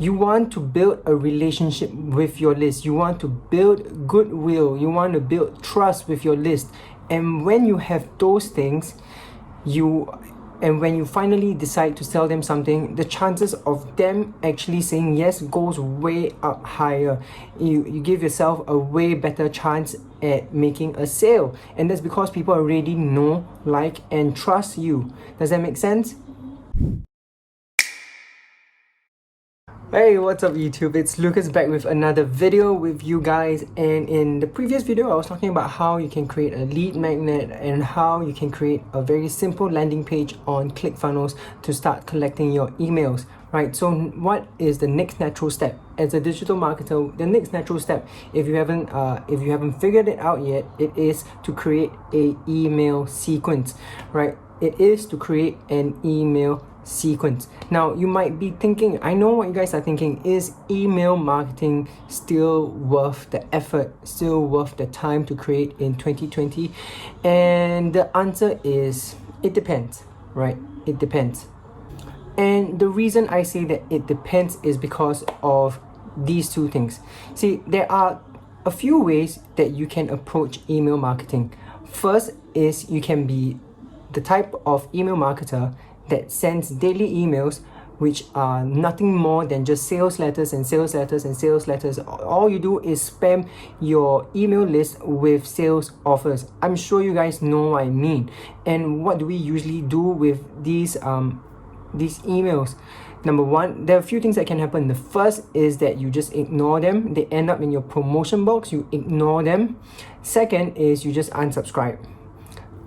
You want to build a relationship with your list. You want to build goodwill. You want to build trust with your list. And when you have those things, when you finally decide to sell them something, the chances of them actually saying yes goes way up higher. You give yourself a way better chance at making a sale. And that's because people already know, like, and trust you. Does that make sense? Hey, what's up YouTube? It's Lucas back with another video with you guys, and in the previous video I was talking about how you can create a lead magnet and how you can create a very simple landing page on ClickFunnels to start collecting your emails, right? So what is the next natural step as a digital marketer? The next natural step, if you haven't figured it out yet, it is to create a email sequence, right? It is to create an email sequence. Now you might be thinking, I know what you guys are thinking, is email marketing still worth the effort, still worth the time to create in 2020? And the answer is, it depends, right? It depends. And the reason I say that it depends is because of these two things. See, there are a few ways that you can approach email marketing. First is you can be the type of email marketer that sends daily emails which are nothing more than just sales letters and sales letters and sales letters. All you do is spam your email list with sales offers. I'm sure you guys know what I mean. And what do we usually do with these emails? Number one, there are a few things that can happen. The first is that you just ignore them. They end up in your promotion box. You ignore them. Second is you just unsubscribe.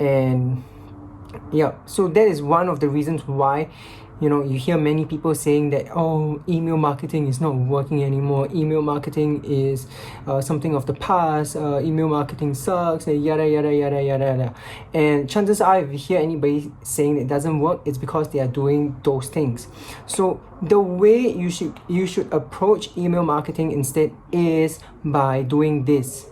And yeah, so that is one of the reasons why you hear many people saying that, oh, email marketing is not working anymore, email marketing is something of the past, email marketing sucks, yada yada yada yada yada. And chances are, if you hear anybody saying it doesn't work, it's because they are doing those things. So the way you should approach email marketing instead is by doing this.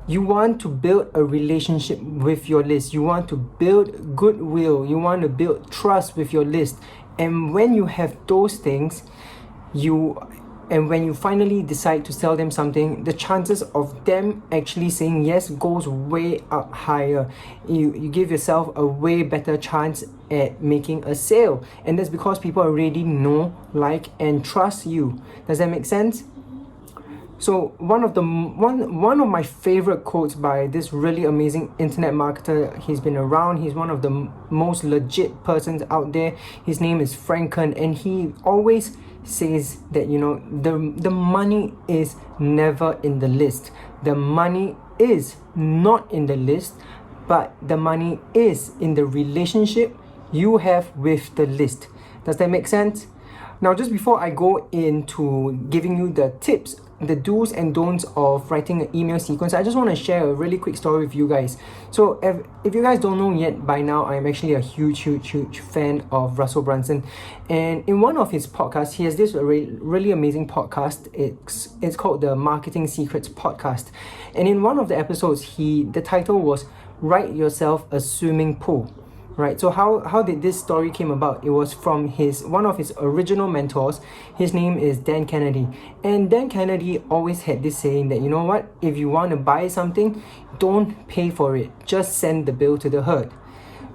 You want to build a relationship with your list. You want to build goodwill. You want to build trust with your list. And when you have those things, when you finally decide to sell them something, the chances of them actually saying yes goes way up higher. You give yourself a way better chance at making a sale. And that's because people already know, like, and trust you. Does that make sense? So one of my favorite quotes by this really amazing internet marketer, he's been around, he's one of the most legit persons out there. His name is Franken, and he always says that the money is never in the list. The money is not in the list, but the money is in the relationship you have with the list. Does that make sense? Now, just before I go into giving you the tips, the do's and don'ts of writing an email sequence, I just want to share a really quick story with you guys. So if you guys don't know yet by now, I'm actually a huge fan of Russell Brunson. And in one of his podcasts, he has this really amazing podcast. It's called the Marketing Secrets Podcast. And in one of the episodes, the title was Write Yourself a Swimming Pool. Right, so how did this story came about? It was from one of his original mentors. His name is Dan Kennedy. And Dan Kennedy always had this saying that, you know what, if you want to buy something, don't pay for it. Just send the bill to the herd.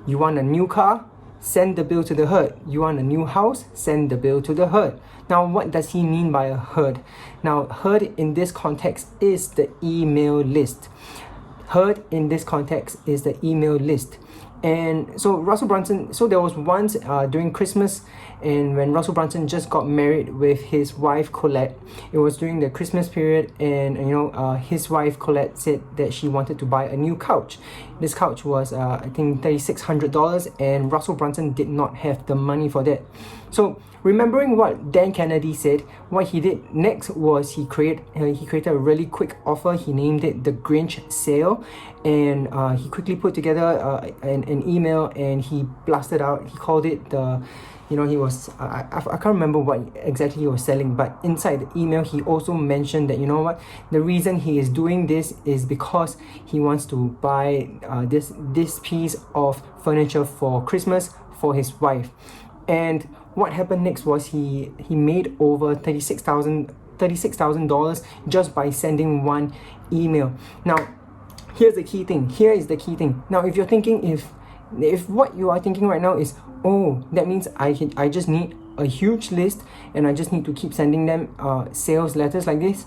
You want a new car? Send the bill to the herd. You want a new house? Send the bill to the herd. Now, what does he mean by a herd? Now, herd in this context is the email list. Herd in this context is the email list. And so Russell Brunson, so there was once during Christmas, and when Russell Brunson just got married with his wife Colette, it was during the Christmas period, and his wife Colette said that she wanted to buy a new couch. This couch was I think $3,600, and Russell Brunson did not have the money for that. So remembering what Dan Kennedy said, what he did next was he created a really quick offer. He named it the Grinch sale, and he quickly put together an email, and he blasted out. He called it he was I can't remember what exactly he was selling, but inside the email he also mentioned that, you know what, the reason he is doing this is because he wants to buy this piece of furniture for Christmas for his wife. And what happened next was he made over $36,000 just by sending one email. Now, here's the key thing. Here is the key thing. Now, if you're thinking, if what you are thinking right now is, oh, that means I just need a huge list and I just need to keep sending them sales letters like this,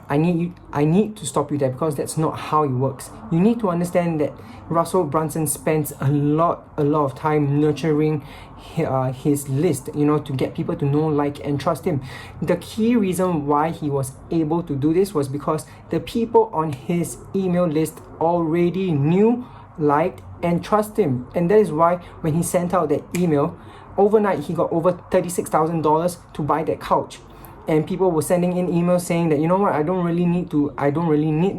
I need to stop you there, because that's not how it works. You need to understand that Russell Brunson spends a lot of time nurturing his list, to get people to know, like, and trust him. The key reason why he was able to do this was because the people on his email list already knew, liked, and trust him. And that is why when he sent out that email, overnight he got over $36,000 to buy that couch. And people were sending in emails saying that, you know what, I don't really need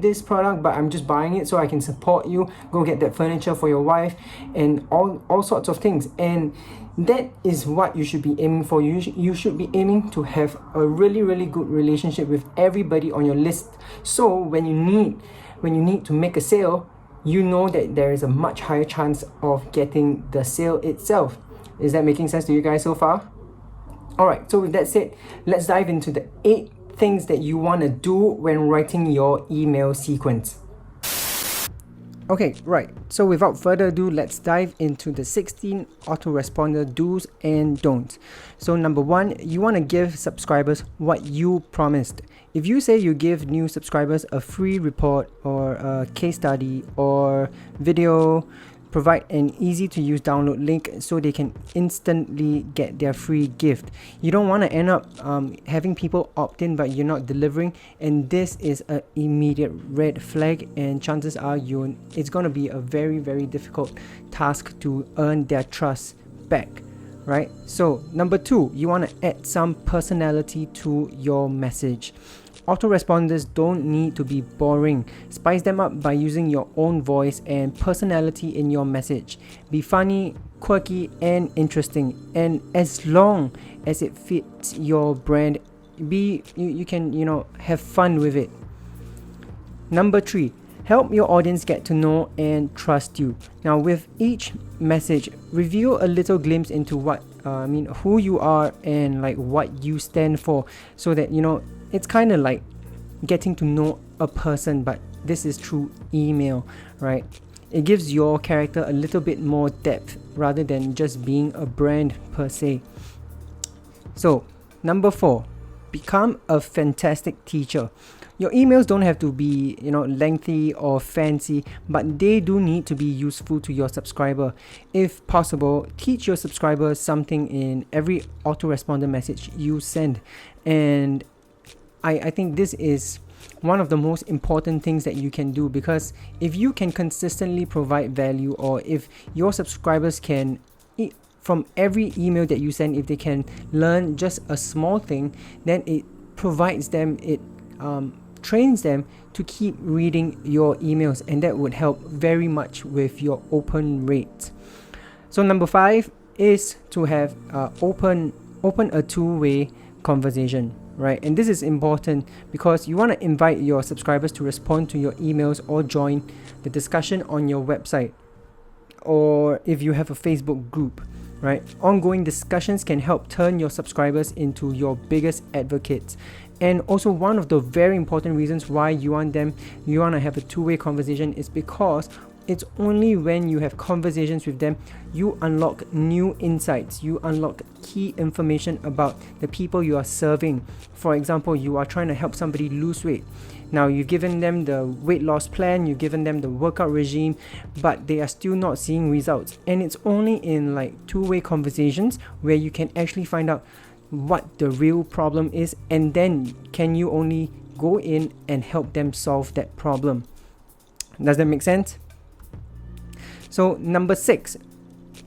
this product, but I'm just buying it so I can support you. Go get that furniture for your wife, and all sorts of things. And that is what you should be aiming for. You should be aiming to have a really good relationship with everybody on your list. So when you need to make a sale, you know that there is a much higher chance of getting the sale itself. Is that making sense to you guys so far? Alright, so with that said, let's dive into the 8 things that you want to do when writing your email sequence. Okay, right. So without further ado, let's dive into the 16 autoresponder do's and don'ts. So number 1, you want to give subscribers what you promised. If you say you give new subscribers a free report or a case study or video, provide an easy to use download link so they can instantly get their free gift. You don't want to end up having people opt in but you're not delivering, and this is an immediate red flag, and chances are it's going to be a very difficult task to earn their trust back, right? So number 2, you want to add some personality to your message. Autoresponders don't need to be boring. Spice them up by using your own voice and personality in your message. Be funny, quirky, and interesting. And as long as it fits your brand, you can have fun with it. Number 3, help your audience get to know and trust you. Now, with each message, reveal a little glimpse into who you are and like what you stand for, so that it's kind of like getting to know a person, but this is through email, right? It gives your character a little bit more depth rather than just being a brand per se. So, number 4, become a fantastic teacher. Your emails don't have to be, lengthy or fancy, but they do need to be useful to your subscriber. If possible, teach your subscribers something in every autoresponder message you send. And I think this is one of the most important things that you can do, because if you can consistently provide value, or if your subscribers can, from every email that you send, if they can learn just a small thing, then it provides them, it trains them to keep reading your emails, and that would help very much with your open rate. So number 5 is to have open a two-way conversation, right? And this is important because you want to invite your subscribers to respond to your emails or join the discussion on your website, or if you have a Facebook group, right? Ongoing discussions can help turn your subscribers into your biggest advocates. And also, one of the very important reasons why you want to have a two-way conversation is because it's only when you have conversations with them you unlock new insights, you unlock key information about the people you are serving. For example, you are trying to help somebody lose weight. Now, you've given them the weight loss plan, you've given them the workout regime, but they are still not seeing results. And it's only in like two-way conversations where you can actually find out what the real problem is, and then can you only go in and help them solve that problem. Does that make sense? So number 6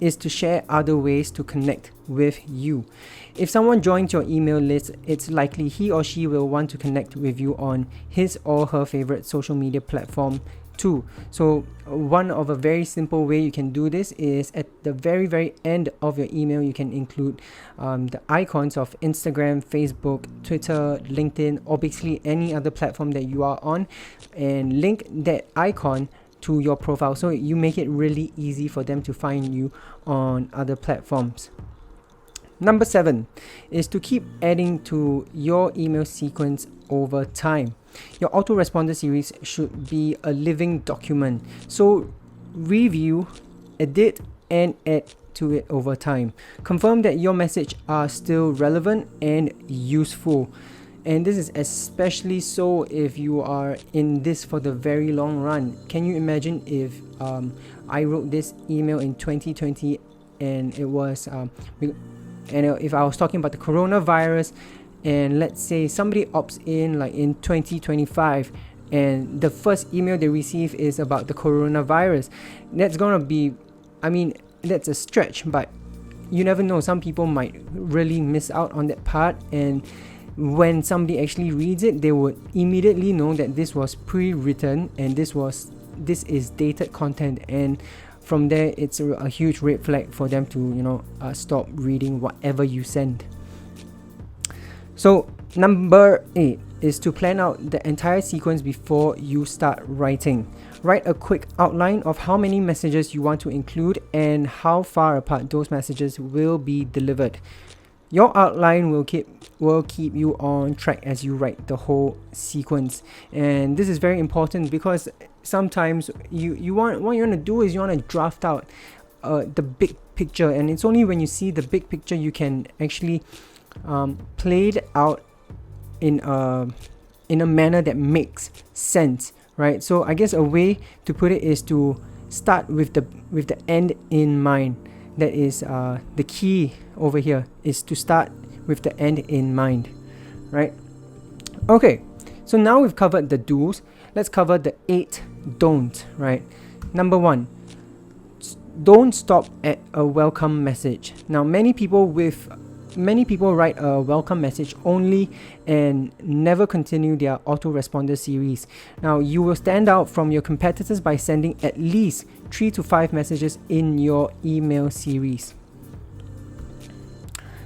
is to share other ways to connect with you. If someone joins your email list, it's likely he or she will want to connect with you on his or her favorite social media platform too. So one of a very simple way you can do this is at the very end of your email, you can include the icons of Instagram, Facebook, Twitter, LinkedIn, or basically any other platform that you are on, and link that icon to your profile, so you make it really easy for them to find you on other platforms. Number 7 is to keep adding to your email sequence over time. Your autoresponder series should be a living document. So review, edit, and add to it over time. Confirm that your message are still relevant and useful. And this is especially so if you are in this for the very long run. Can you imagine if I wrote this email in 2020 and it was if I was talking about the coronavirus, and let's say somebody opts in like in 2025 and the first email they receive is about the coronavirus, that's gonna be, that's a stretch, but you never know. Some people might really miss out on that part, and when somebody actually reads it, they would immediately know that this was pre-written and this is dated content, and from there it's a huge red flag for them to stop reading whatever you send. So number 8 is to plan out the entire sequence before you start writing. Write a quick outline of how many messages you want to include and how far apart those messages will be delivered. Your outline will keep you on track as you write the whole sequence, and this is very important because sometimes you want, what you want to do is you want to draft out the big picture, and it's only when you see the big picture you can actually play it out in a manner that makes sense, right? So I guess a way to put it is to start with the end in mind. That is the key over here, is to start with the end in mind, right? Okay, so now we've covered the do's. Let's cover the 8 don'ts, right? Number 1, don't stop at a welcome message. Now many people write a welcome message only and never continue their autoresponder series. Now you will stand out from your competitors by sending at least 3 to 5 messages in your email series.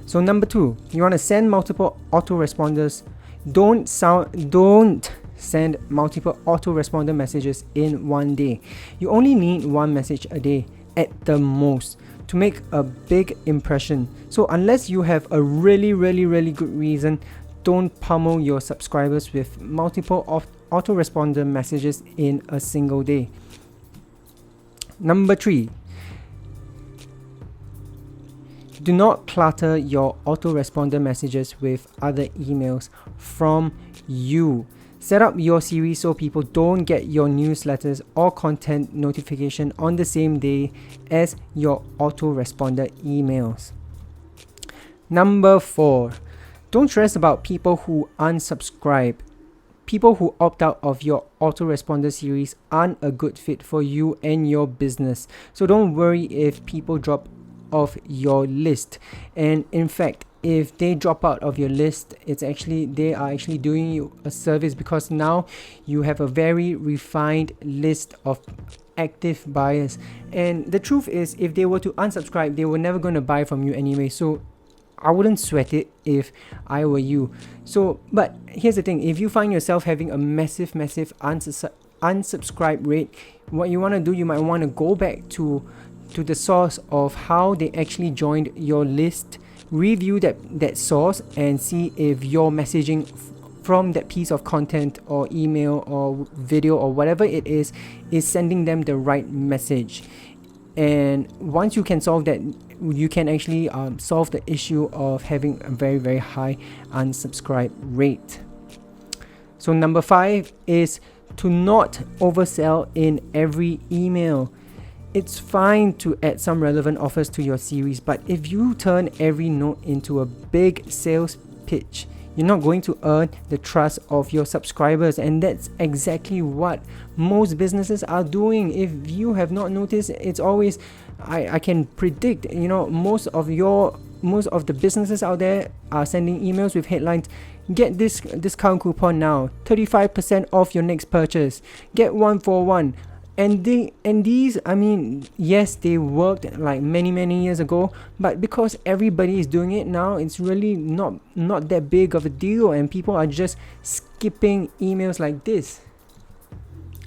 So number 2, you want to send multiple autoresponders. Don't send multiple autoresponder messages in one day. You only need one message a day at the most to make a big impression. So unless you have a really good reason, don't pummel your subscribers with multiple autoresponder messages in a single day. Number 3, do not clutter your autoresponder messages with other emails from you. Set up your series so people don't get your newsletters or content notification on the same day as your autoresponder emails. Number 4, don't stress about people who unsubscribe. People who opt out of your autoresponder series aren't a good fit for you and your business. So don't worry if people drop off your list. And in fact, if they drop out of your list, they are actually doing you a service, because now you have a very refined list of active buyers. And the truth is, if they were to unsubscribe, they were never going to buy from you anyway. So I wouldn't sweat it if I were you. So, but here's the thing: if you find yourself having a massive unsubscribe rate, what you want to do, you might want to go back to the source of how they actually joined your list, review that source, and see if your messaging from that piece of content or email or video or whatever it is sending them the right message. And once you can solve that, you can actually solve the issue of having a very high unsubscribe rate. So number 5 is to not oversell in every email. It's fine to add some relevant offers to your series, but if you turn every note into a big sales pitch, you're not going to earn the trust of your subscribers, and that's exactly what most businesses are doing. If you have not noticed, it's always, I can predict, most of the businesses out there are sending emails with headlines: get this discount coupon now, 35% off your next purchase, get 1 for 1. And these, yes, they worked like many years ago, but because everybody is doing it now, it's really not that big of a deal, and people are just skipping emails like this.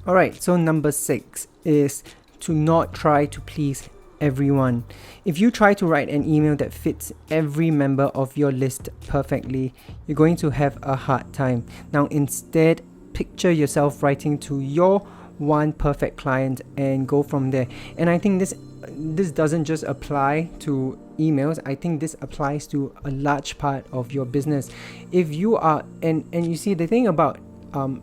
Alright, so number 6 is to not try to please everyone. If you try to write an email that fits every member of your list perfectly, you're going to have a hard time. Now, instead, picture yourself writing to your one perfect client and go from there. And I think this doesn't just apply to emails. I think this applies to a large part of your business. If you are, and you see, the thing about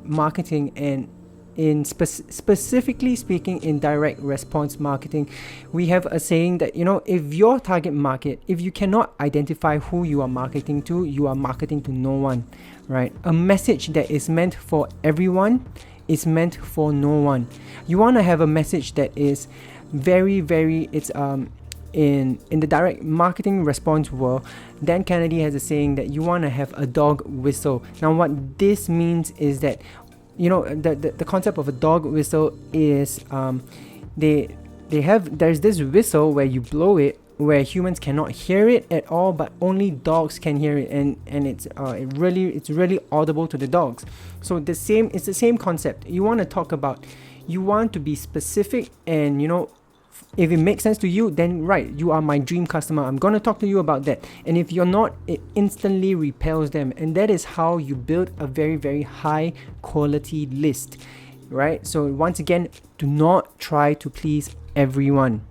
marketing, and in specifically speaking in direct response marketing, we have a saying that, if your target market, if you cannot identify who you are marketing to, you are marketing to no one, right? A message that is meant for everyone is meant for no one. You want to have a message that is very, it's in the direct marketing response world. Dan Kennedy has a saying that you want to have a dog whistle. Now, what this means is that, the concept of a dog whistle is there's this whistle where you blow it, where humans cannot hear it at all, but only dogs can hear it, and it's really audible to the dogs. So it's the same concept. You want to be specific, and if it makes sense to you, then right, you are my dream customer. I'm going to talk to you about that. And if you're not, it instantly repels them. And that is how you build a very, very high quality list, right? So once again, do not try to please everyone.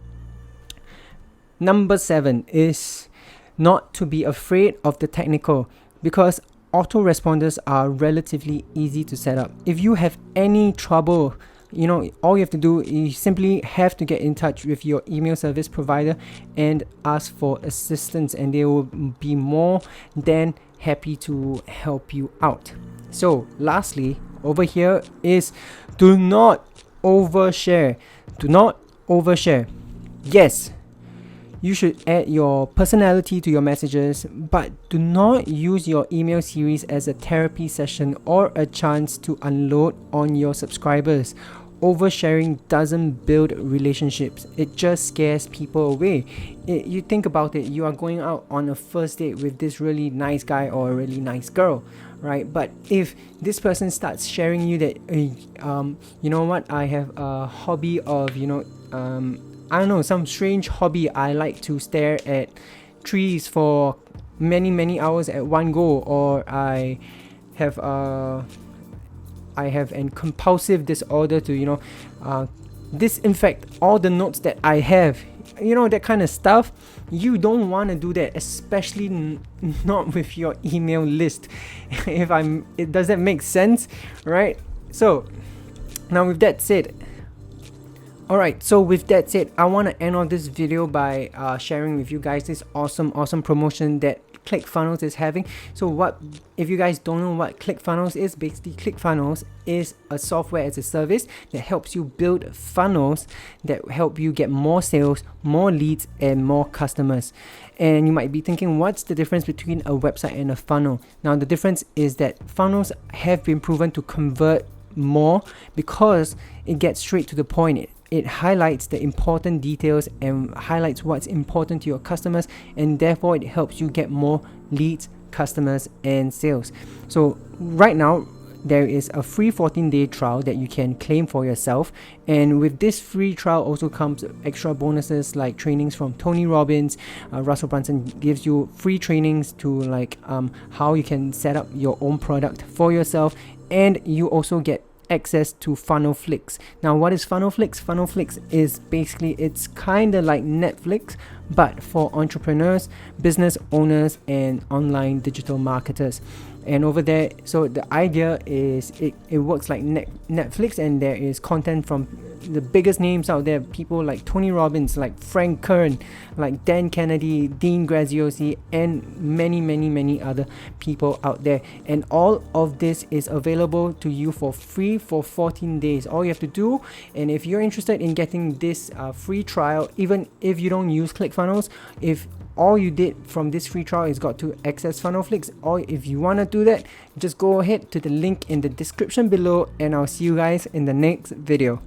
Number 7 is not to be afraid of the technical, because autoresponders are relatively easy to set up. If you have any trouble, all you have to do is simply have to get in touch with your email service provider and ask for assistance, and they will be more than happy to help you out. So lastly, over here is do not overshare. Do not overshare. Yes, you should add your personality to your messages, but do not use your email series as a therapy session or a chance to unload on your subscribers. Oversharing doesn't build relationships. It just scares people away. You think about it, you are going out on a first date with this really nice guy or a really nice girl, right? But if this person starts sharing you that, you know what, I have a hobby of, I don't know, some strange hobby. I like to stare at trees for many hours at one go, or I have an compulsive disorder to disinfect all the notes that I have, that kind of stuff. You don't want to do that, especially not with your email list. Does that make sense, right? So now with that said, I want to end on this video by sharing with you guys this awesome promotion that ClickFunnels is having. So if you guys don't know what ClickFunnels is, basically ClickFunnels is a software as a service that helps you build funnels that help you get more sales, more leads, and more customers. And you might be thinking, what's the difference between a website and a funnel? Now, the difference is that funnels have been proven to convert more because it gets straight to the point. It highlights the important details and highlights what's important to your customers, and therefore it helps you get more leads, customers, and sales. So right now, there is a free 14-day trial that you can claim for yourself, and with this free trial also comes extra bonuses like trainings from Tony Robbins. Russell Brunson gives you free trainings to how you can set up your own product for yourself, and you also get access to FunnelFlix. Now, what is FunnelFlix? FunnelFlix is basically, it's kind of like Netflix, but for entrepreneurs, business owners, and online digital marketers. And over there, so the idea is it works like Netflix, and there is content from the biggest names out there, people like Tony Robbins, like Frank Kern, like Dan Kennedy, Dean Graziosi, and many other people out there. And all of this is available to you for free for 14 days. All you have to do, and if you're interested in getting this free trial, even if you don't use ClickFunnels, if all you did from this free trial is got to access FunnelFlix, or if you want to do that, just go ahead to the link in the description below, and I'll see you guys in the next video.